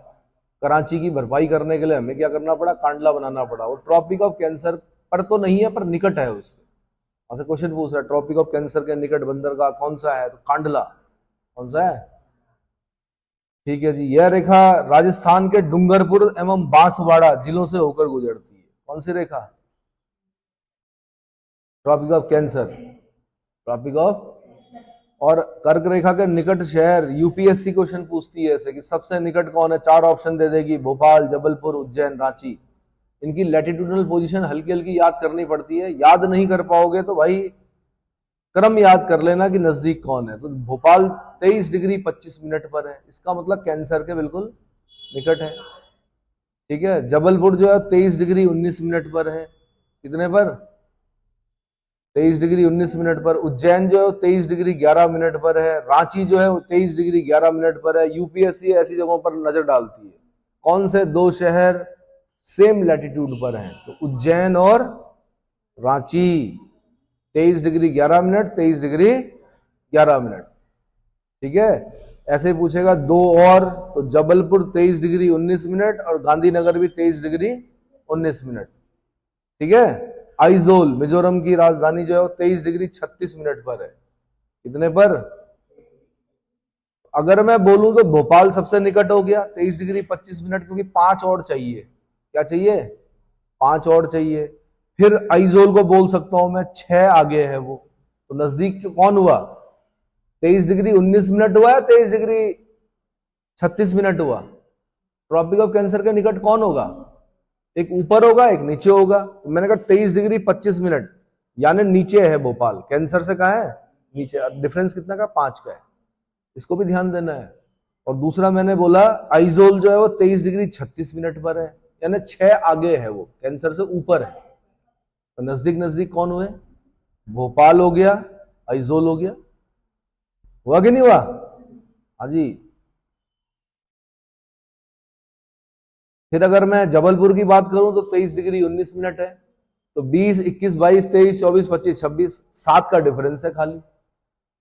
कराची की भरपाई करने के लिए हमें क्या करना पड़ा, कांडला बनाना पड़ा। वो ट्रॉपिक ऑफ कैंसर पर तो नहीं है, पर निकट है उसके। ऐसे क्वेश्चन पूछ रहा है, ट्रॉपिक ऑफ कैंसर के निकट बंदरगाह कौन सा है, तो कांडला। कौन सा है, ठीक है जी। यह रेखा राजस्थान के डूंगरपुर एवं बांसवाड़ा जिलों से होकर गुजरती है। कौन सी रेखा, tropic of cancer, tropic of. और कर्क रेखा के निकट शहर, यूपीएससी क्वेश्चन पूछती है ऐसे कि सबसे निकट कौन है, 4 ऑप्शन दे देगी, भोपाल, जबलपुर, उज्जैन, रांची। इनकी लैटिट्यूडनल पोजीशन हल्की हल्की याद करनी पड़ती है। याद नहीं कर पाओगे तो भाई क्रम याद कर लेना कि नजदीक कौन है। तो भोपाल 23 डिग्री 25 मिनट पर है, इसका मतलब कैंसर के बिल्कुल निकट है। ठीक है। जबलपुर जो है 23 डिग्री 19 मिनट पर है। कितने पर? 23 डिग्री 19 मिनट पर। उज्जैन जो है 23 डिग्री 11 मिनट पर है। रांची जो है 23 डिग्री 11 मिनट पर है। यूपीएससी ऐसी जगहों पर नजर डालती है। कौन से दो शहर सेम लैटिट्यूड पर हैं? तो उज्जैन और Ranchi. 23 degree 11 minute, 23 degree 11 minute. ठीक है। ऐसे पूछेगा दो और, तो जबलपुर 23 डिग्री 19 मिनट और गांधीनगर भी 23 डिग्री 19 मिनट। ठीक है। आइजोल मिजोरम की राजधानी जो है वो 23 डिग्री 36 मिनट पर है। कितने पर? अगर मैं बोलूं तो भोपाल सबसे निकट हो गया 23 डिग्री 25 मिनट, क्योंकि 5 और चाहिए। क्या चाहिए? 5 और चाहिए। फिर आइजोल को बोल सकता हूं मैं, 6 आगे है वो, तो नजदीक कौन हुआ? 23 डिग्री 19 मिनट हुआ है, 23 डिग्री 36 मिनट हुआ। ट्रॉपिक ऑफ कैंसर के निकट कौन होगा? एक ऊपर होगा, एक नीचे होगा। तो मैंने कहा 23 डिग्री 25 मिनट, यानी नीचे है भोपाल। कैंसर से कहा है? नीचे। डिफरेंस कितना का? 5 का है। इसको भी ध्यान देना है। और दूसरा मैंने बोला आइजोल जो है वो 23 डिग्री 36 मिनट पर है, यानी 6 आगे है, वो कैंसर से ऊपर है। तो नजदीक नजदीक कौन हुए? भोपाल हो गया, आइजोल हो गया। हुआ कि नहीं हुआ? हाँ जी। फिर अगर मैं जबलपुर की बात करूं तो 23 डिग्री 19 मिनट है। तो 20, 21, 22, 23, 24, 25, 26, 7 का डिफरेंस है खाली।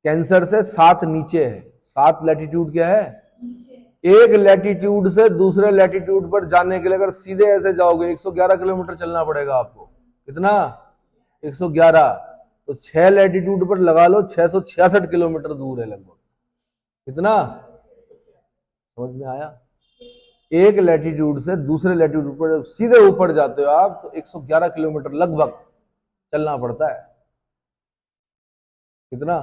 कैंसर से 7 नीचे है। 7 लैटिट्यूड क्या है? एक लैटिट्यूड से दूसरे लैटिट्यूड पर जाने के लिए अगर सीधे ऐसे जाओगे 111 किलोमीटर चलना पड़ेगा आपको। कितना? 111। तो 6 लैटिट्यूड पर लगा लो, 666 किलोमीटर दूर है लगभग। कितना? समझ में आया? एक लैटिट्यूड से दूसरे लैटिट्यूड पर जब सीधे ऊपर जाते हो आप, तो 111 किलोमीटर लगभग चलना पड़ता है। कितना?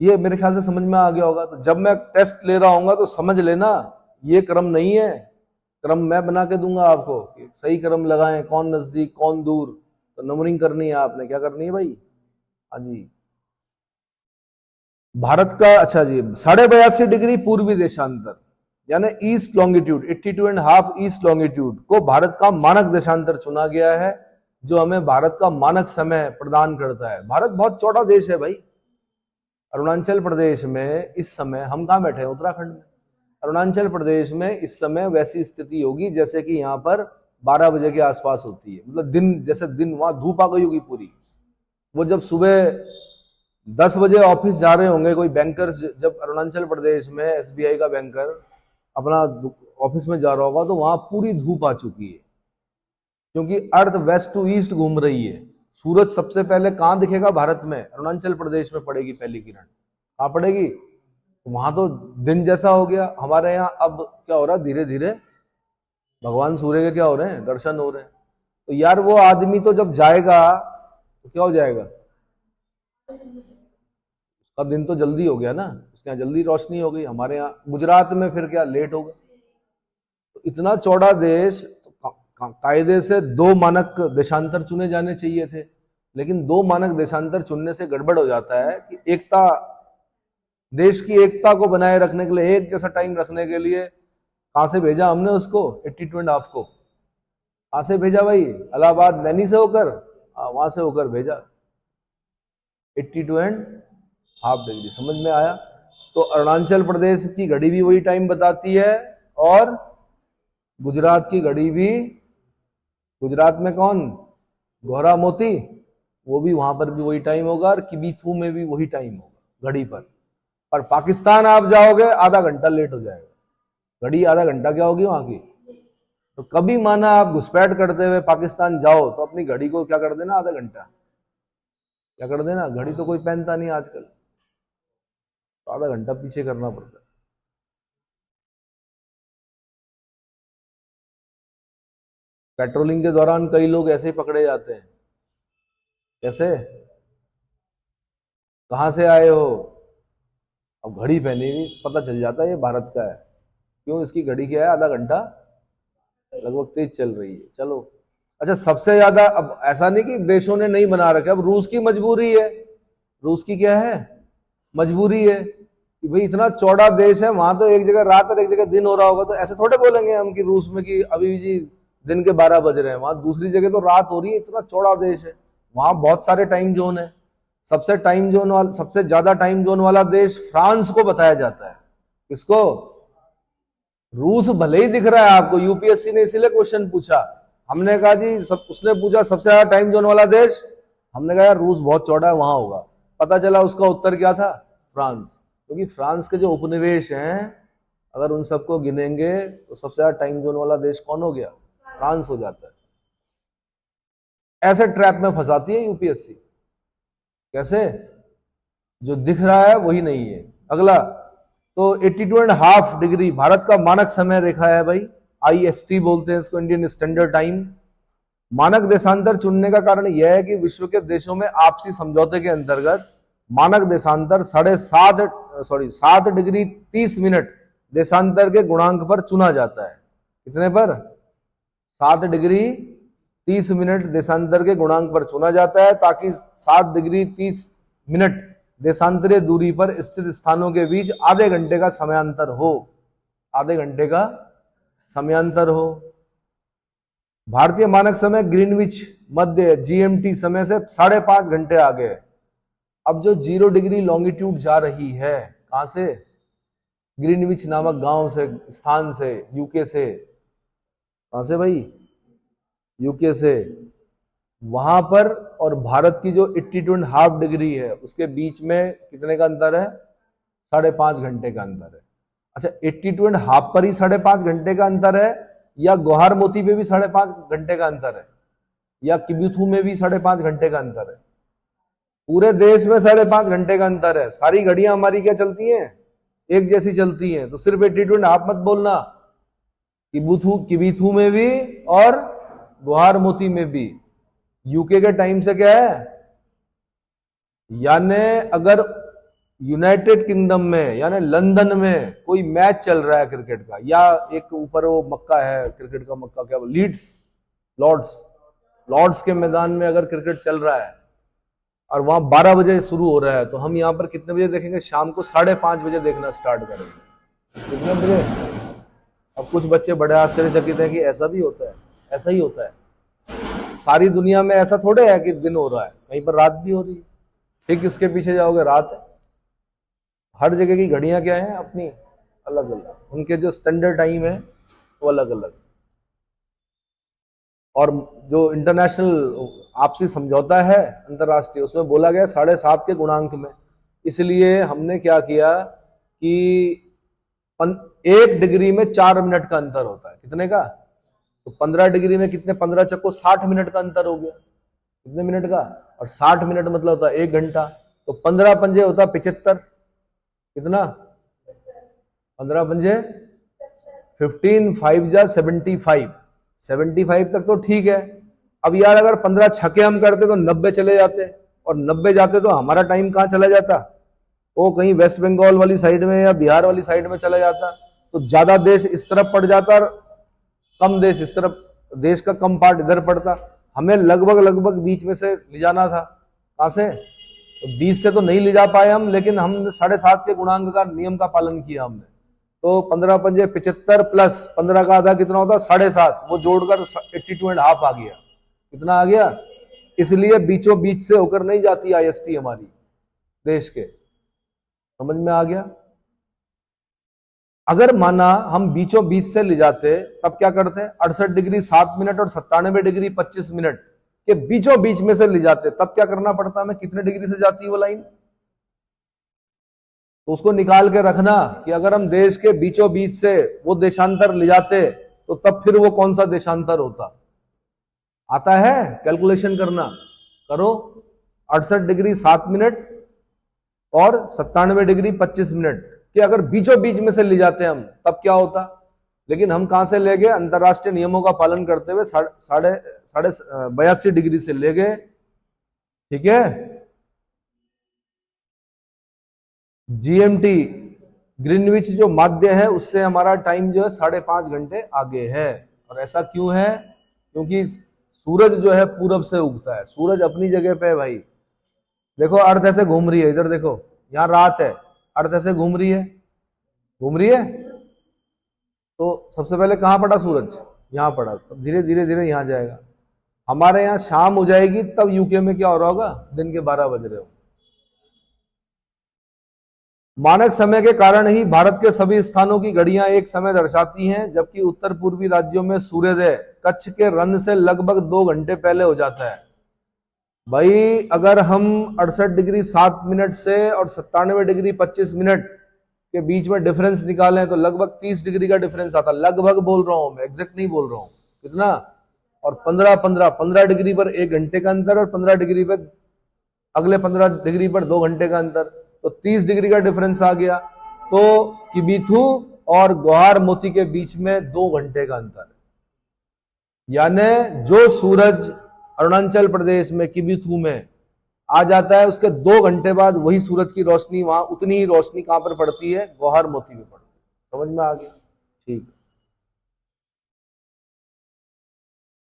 ये मेरे ख्याल से समझ में आ गया होगा। तो जब मैं टेस्ट ले रहा हूंगा तो समझ लेना, ये क्रम नहीं है। क्रम मैं बना के दूंगा आपको कि सही क्रम लगाएं, कौन नजदीक कौन दूर। तो नंबरिंग करनी है आपने। क्या करनी है भाई? हाँ जी। भारत का, अच्छा जी, 82.5 डिग्री पूर्वी देशांतर यानी ईस्ट लॉन्गिट्यूड, 82.5 ईस्ट लॉन्गिट्यूड को भारत का मानक देशांतर चुना गया है, जो हमें भारत का मानक समय प्रदान करता है। भारत बहुत चौड़ा देश है भाई। अरुणाचल प्रदेश में इस समय हम कहाँ बैठे हैं? उत्तराखंड में। अरुणाचल प्रदेश में इस समय वैसी स्थिति होगी जैसे कि यहाँ पर 12 बजे के आसपास होती है। मतलब दिन, जैसे दिन वहां धूप आ गई होगी पूरी। वो जब सुबह 10 बजे ऑफिस जा रहे होंगे कोई बैंकर, जब अरुणाचल प्रदेश में एसबीआई का बैंकर अपना ऑफिस में जा रहा होगा, तो वहां पूरी धूप आ चुकी है, क्योंकि अर्थ वेस्ट टू ईस्ट घूम रही है। सूरज सबसे पहले कहां दिखेगा भारत में? अरुणाचल प्रदेश में पड़ेगी पहली किरण। कहां पड़ेगी? वहां तो दिन जैसा हो गया। हमारे यहाँ अब क्या हो रहा है? धीरे धीरे भगवान सूर्य के क्या हो रहे हैं? दर्शन हो रहे हैं। तो यार वो आदमी तो जब जाएगा तो क्या हो जाएगा? उसका दिन तो जल्दी हो गया ना, उसके यहाँ जल्दी रोशनी हो गई। हमारे यहाँ गुजरात में फिर क्या लेट होगा? तो इतना चौड़ा देश, तो कायदे से 2 मानक देशांतर चुने जाने चाहिए थे, लेकिन 2 मानक देशांतर चुनने से गड़बड़ हो जाता है कि एकता, देश की एकता को बनाए रखने के लिए, एक जैसा टाइम रखने के लिए कहां से भेजा हमने उसको? 82.5 को कहां से भेजा भाई? इलाहाबाद नैनी से होकर, वहां से होकर भेजा 82.5 डिग्री। समझ में आया? तो अरुणाचल प्रदेश की घड़ी भी वही टाइम बताती है, और गुजरात की घड़ी भी, गुजरात में कौन? गोहरा मोती, वो भी वहां पर भी वही टाइम होगा, और किबीथू में भी वही टाइम होगा घड़ी पर पाकिस्तान आप जाओगे आधा घंटा लेट हो जाएगा। घड़ी आधा घंटा क्या होगी वहां की? तो कभी माना आप घुसपैठ करते हुए पाकिस्तान जाओ तो अपनी घड़ी को क्या कर देना? आधा घंटा क्या कर देना? घड़ी तो कोई पहनता नहीं आजकल, तो आधा घंटा पीछे करना पड़ता है। पेट्रोलिंग के दौरान कई लोग ऐसे ही पकड़े जाते हैं। कैसे? कहां से आए हो? अब घड़ी पहनी हुई, पता चल जाता है ये भारत का है। क्यों? इसकी घड़ी क्या है? आधा घंटा लगभग तेज चल रही है। चलो, अच्छा, सबसे ज्यादा, अब ऐसा नहीं कि देशों ने नहीं बना रखा, अब रूस की मजबूरी है। रूस की क्या है? मजबूरी है कि भाई इतना चौड़ा देश है, वहां तो एक जगह रात और एक जगह दिन हो रहा होगा, तो ऐसे थोड़े बोलेंगे हम कि रूस में कि अभी जी दिन के 12 बज रहे हैं, वहां दूसरी जगह तो रात हो रही है, इतना चौड़ा देश है, वहां बहुत सारे टाइम जोन है। सबसे ज्यादा टाइम जोन वाला देश फ्रांस को बताया जाता है। किसको? रूस भले ही दिख रहा है आपको, यूपीएससी ने इसीलिए क्वेश्चन पूछा। हमने कहा जी उसने पूछा सबसे ज्यादा टाइम जोन वाला देश, हमने कहा यार रूस बहुत चौड़ा है, वहां होगा। पता चला उसका उत्तर क्या था? फ्रांस। क्योंकि फ्रांस के जो उपनिवेश हैं, अगर उन सबको गिनेंगे तो सबसे ज्यादा टाइम जोन वाला देश कौन हो गया? फ्रांस हो जाता है। ऐसे ट्रैप में फंसाती है यूपीएससी। कैसे? जो दिख रहा है वही नहीं है। अगला, तो 82.5 डिग्री भारत का मानक समय रेखा है भाई, IST बोलते हैं इसको, इंडियन स्टैंडर्ड टाइम। मानक देशांतर चुनने का कारण यह है कि विश्व के देशों में आपसी समझौते के अंतर्गत मानक देशांतर 7 डिग्री 30 मिनट देशांतर के गुणांक पर चुना जाता है। कितने पर? 7 डिग्री 30 मिनट देशांतर के गुणांक पर चुना जाता है, ताकि 7 डिग्री 30 मिनट देशांतरीय दूरी पर स्थित स्थानों के बीच आधे घंटे का समयांतर हो। आधे घंटे का समयांतर हो। भारतीय मानक समय ग्रीनविच मध्य GMT समय से 5.5 घंटे आगे है। अब जो 0 डिग्री लॉन्गिट्यूड जा रही है, कहां से? ग्रीनविच नामक गांव से, स्थान से, यूके से। कहां से भाई? यूके से। वहां पर और भारत की जो 82.5 डिग्री है, उसके बीच में कितने का अंतर है? 5.5 घंटे का अंतर है। अच्छा, 82.5 पर ही 5.5 घंटे का अंतर है, या गोहार मोती पे भी 5.5 घंटे का अंतर है, या किब्यूथू में भी 5.5 घंटे का अंतर है? पूरे देश में 5.5 घंटे का अंतर है। सारी घड़ियां हमारी क्या चलती हैं? एक जैसी चलती हैं। तो सिर्फ 82.5 मत बोलना, किब्यूथू में भी और गोहार मोती में भी। यूके के टाइम से क्या है, यानी अगर यूनाइटेड किंगडम में यानी लंदन में कोई मैच चल रहा है क्रिकेट का, या एक ऊपर वो मक्का है क्रिकेट का, मक्का क्या, लीड्स लॉर्ड्स के मैदान में अगर क्रिकेट चल रहा है और वहां 12 बजे शुरू हो रहा है, तो हम यहाँ पर कितने बजे देखेंगे? शाम को 5:30 बजे देखना स्टार्ट करेंगे। कितने बजे? अब कुछ बच्चे बड़े आश्चर्यचकित हैं कि ऐसा भी होता है। ऐसा ही होता है। सारी दुनिया में ऐसा थोड़े है कि दिन हो रहा है, कहीं पर रात भी हो रही है। ठीक इसके पीछे जाओगे, रात है। हर जगह की घड़ियां क्या है? अपनी अलग अलग, उनके जो स्टैंडर्ड टाइम है वो अलग अलग। और जो इंटरनेशनल आपसी समझौता है अंतरराष्ट्रीय, उसमें बोला गया 7.5 के गुणांक में। इसलिए हमने क्या किया कि 1 डिग्री में 4 मिनट का अंतर होता है। कितने का? तो 15 डिग्री में कितने? 15 चक्को 60 मिनट का अंतर हो गया। कितने मिनट का? और 60 मिनट मतलब होता है 1 घंटा। तो 15 पंजे होता है 75। कितना? 15 पंजे 15, 5 जा 75। 75 तक तो ठीक है। अब यार अगर 15 छक्के हम करते तो 90 चले जाते, और 90 जाते तो हमारा टाइम कहां चला जाता? वो कहीं वेस्ट बंगाल वाली साइड में या बिहार वाली साइड में चला जाता। तो ज्यादा देश इस तरफ पड़ जाता और कम देश इस तरफ, देश का कम पार्ट इधर पड़ता। हमें लगभग बीच में से ले जाना था। कहां से? तो 20 से तो नहीं ले जा पाए हम, लेकिन हम 7.5 के गुणांक का नियम का पालन किया हमने। तो 15 पंजे 75 प्लस 15 का आधा कितना होता? 7.5। वो जोड़कर 82.5 आ गया। कितना आ गया? इसलिए बीचों बीच से होकर नहीं जाती IST हमारी देश के। समझ में आ गया? अगर माना हम बीचों बीच से ले जाते, तब क्या करते? 68 डिग्री 7 मिनट और 97 डिग्री 25 मिनट के बीचों बीच में से ले जाते, तब क्या करना पड़ता हमें? कितने डिग्री से जाती है वो लाइन? तो उसको निकाल के रखना कि अगर हम देश के बीचों बीच से वो देशांतर ले जाते, तो तब फिर वो कौन सा देशांतर होता? आता है? कैलकुलेशन करना, करो। 68 डिग्री 7 मिनट और 97 डिग्री 25 मिनट कि अगर बीचों बीच में से ले जाते हम, तब क्या होता? लेकिन हम कहां से ले गए? अंतरराष्ट्रीय नियमों का पालन करते हुए 82 डिग्री से ले गए। ठीक है? GMT ग्रीनविच जो माध्य है, उससे हमारा टाइम जो है 5.5 घंटे आगे है। और ऐसा क्यों है? क्योंकि सूरज जो है पूरब से उगता है। सूरज अपनी जगह पे है भाई। देखो अर्थ ऐसे घूम रही है, इधर देखो, यहाँ रात है, अर्थ ऐसे घूम रही है, घूम रही है। तो सबसे पहले कहां पड़ा सूरज? यहां पड़ा, तब धीरे धीरे धीरे यहां जाएगा। हमारे यहां शाम हो जाएगी, तब यूके में क्या हो रहा होगा? दिन के 12 बज रहे हो। मानक समय के कारण ही भारत के सभी स्थानों की घड़ियां एक समय दर्शाती हैं, जबकि उत्तर पूर्वी राज्यों में सूर्योदय कच्छ के रन से लगभग 2 घंटे पहले हो जाता है। भाई अगर हम 68 डिग्री 7 मिनट से और 97 डिग्री 25 मिनट के बीच में डिफरेंस निकालें तो लगभग 30 डिग्री का डिफरेंस आता। लगभग बोल रहा हूं मैं, एग्जैक्ट नहीं बोल रहा हूं। कितना? और 15 डिग्री पर 1 घंटे का अंतर, और 15 डिग्री पर अगले 15 डिग्री पर 2 घंटे का अंतर, तो 30 डिग्री का डिफरेंस आ गया। तो किबिथु और ग्वार मोती के बीच में 2 घंटे का अंतर है। यानी जो सूरज अरुणाचल प्रदेश में किबिथु में आ जाता है, उसके 2 घंटे बाद वही सूरज की रोशनी वहां, उतनी ही रोशनी कहां पर पड़ती है? ग्वार मोती में पड़ती है। समझ में आ गया? ठीक।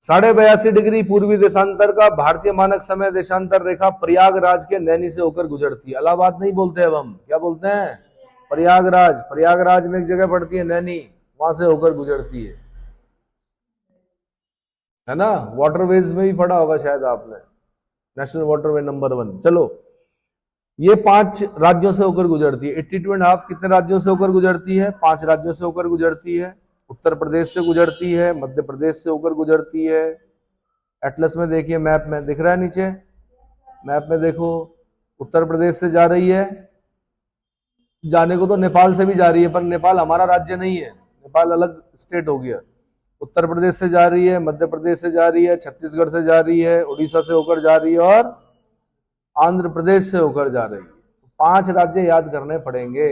82.5 डिग्री पूर्वी देशांतर का भारतीय मानक समय देशांतर रेखा प्रयागराज के नैनी से होकर गुजरती है। इलाहाबाद नहीं बोलते, अब हम क्या बोलते हैं? प्रयागराज। प्रयागराज में एक जगह पड़ती है नैनी, वहां से होकर गुजरती है ना? वाटरवेज में भी पढ़ा होगा शायद आपने, नेशनल वाटरवे नंबर 1। चलो, ये 5 राज्यों से होकर गुजरती है। 82.5 कितने राज्यों से होकर गुजरती है? 5 राज्यों से होकर गुजरती है। उत्तर प्रदेश से गुजरती है, मध्य प्रदेश से होकर गुजरती है। एटलस में देखिए, मैप में दिख रहा है नीचे, मैप में देखो, उत्तर प्रदेश से जा रही है। जाने को तो नेपाल से भी जा रही है, पर नेपाल हमारा राज्य नहीं है, नेपाल अलग स्टेट हो गया। उत्तर प्रदेश से जा रही है, मध्य प्रदेश से जा रही है, छत्तीसगढ़ से जा रही है, उड़ीसा से होकर जा रही है, और आंध्र प्रदेश से होकर जा रही है। 5 राज्य याद करने पड़ेंगे।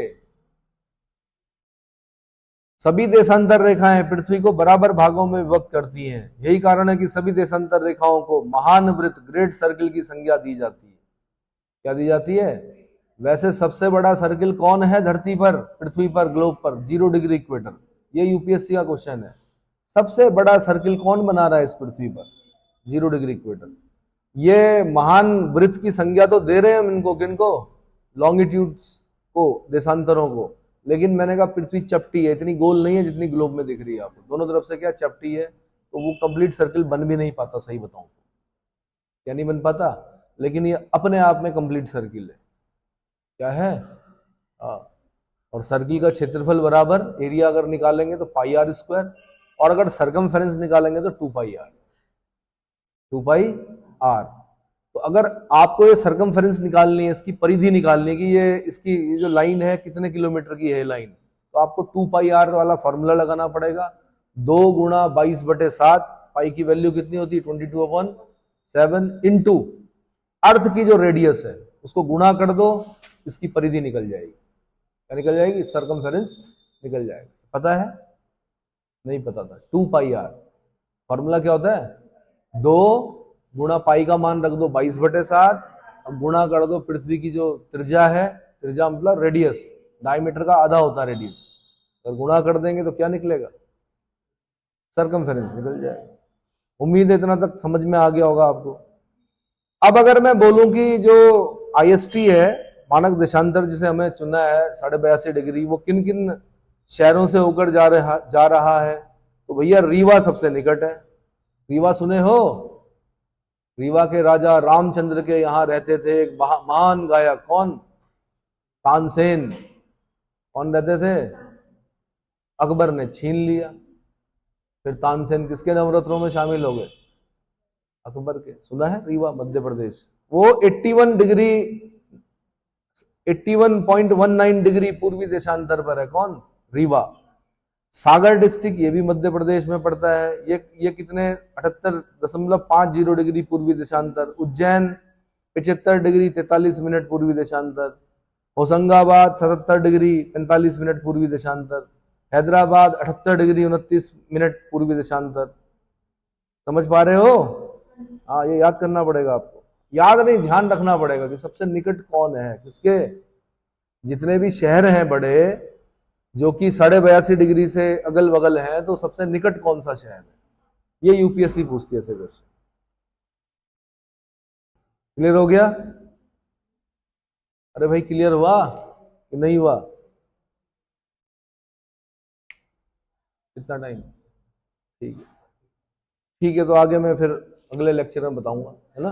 सभी देशांतर रेखाएं पृथ्वी को बराबर भागों में विभक्त करती हैं। यही कारण है कि सभी देशांतर रेखाओं को महान वृत्त, ग्रेट सर्किल की संज्ञा दी जाती है। क्या दी जाती है? वैसे सबसे बड़ा सर्किल कौन है धरती पर, पृथ्वी पर, ग्लोब पर? 0 डिग्री इक्वेटर। ये यूपीएससी का क्वेश्चन है। सबसे बड़ा सर्किल कौन बना रहा है इस पृथ्वी पर? 0 डिग्री इक्वेटर। ये महान वृत्त की संज्ञा तो दे रहे हैं हम इनको, किनको? लॉन्गिट्यूड्स को, देशांतरों को। लेकिन मैंने कहा पृथ्वी चपटी है, इतनी गोल नहीं है जितनी ग्लोब में दिख रही है आपको। दोनों तरफ से क्या चपटी है, तो वो कंप्लीट सर्किल बन भी नहीं पाता, सही बताऊं तो। क्या नहीं बन पाता? लेकिन ये अपने आप में कंप्लीट सर्किल है। क्या है? और सर्किल का क्षेत्रफल बराबर एरिया अगर निकालेंगे तो पाई आर स्क्वायर, और अगर सरकमफेरेंस निकालेंगे तो 2 पाई आर। 2 pi are. तो अगर आपको ये सरकमफेरेंस निकालनी है, इसकी परिधि निकालनी है कि ये इसकी ये जो लाइन है कितने किलोमीटर की है लाइन, तो आपको 2 पाई आर वाला फॉर्मूला लगाना पड़ेगा। 2 गुणा 22/7, पाई की वैल्यू कितनी होती है? 22/7 इंटू अर्थ की जो रेडियस है उसको गुणा कर दो, इसकी परिधि निकल जाएगी। क्या निकल जाएगी? सरकमफेरेंस निकल जाएगा। पता है? नहीं पता था। 2 पाई आर फॉर्मूला क्या होता है? 2 गुणा पाई का मान रख दो 22/7, अब गुणा कर दो पृथ्वी की जो त्रिज्या है, त्रिज्या मतलब रेडियस, डायमीटर का आधा होता है रेडियस, अगर गुणा कर देंगे तो क्या निकलेगा? सरकमफेरेंस निकल जाएगा। उम्मीद है इतना तक समझ में आ गया होगा आपको। अब अगर मैं बोलूं कि जो आईएसटी है, मानक देशांतर जिसे हमें चुना है 82.5 डिग्री, वो किन किन शहरों से होकर जा रहा है, तो भैया रीवा सबसे निकट है। रीवा सुने हो? रीवा के राजा रामचंद्र के यहाँ रहते थे एक महान गायक, कौन? तानसेन। कौन रहते थे? अकबर ने छीन लिया, फिर तानसेन किसके नवरत्नों में शामिल हो गए? अकबर के। सुना है? रीवा मध्य प्रदेश। वो 81.19 डिग्री पूर्वी देशांतर पर है। कौन? रीवा। सागर डिस्ट्रिक्ट, ये भी मध्य प्रदेश में पड़ता है। ये कितने? 78.50 डिग्री पूर्वी देशांतर। उज्जैन 75 डिग्री 43 मिनट पूर्वी देशांतर। होशंगाबाद 77 डिग्री 45 मिनट पूर्वी देशांतर। हैदराबाद 78 डिग्री 29 मिनट पूर्वी देशांतर। समझ पा रहे हो? हाँ, ये याद करना पड़ेगा आपको। याद नहीं, ध्यान रखना पड़ेगा कि सबसे निकट कौन है किसके। जितने भी शहर हैं बड़े जो कि 82.5 डिग्री से अगल बगल हैं, तो सबसे निकट कौन सा शहर है, ये यूपीएससी पूछती है ऐसे क्वेश्चन। क्लियर हो गया? अरे भाई क्लियर हुआ? कि नहीं हुआ? कितना टाइम? ठीक है, ठीक है, तो आगे मैं फिर अगले लेक्चर में बताऊंगा, है ना।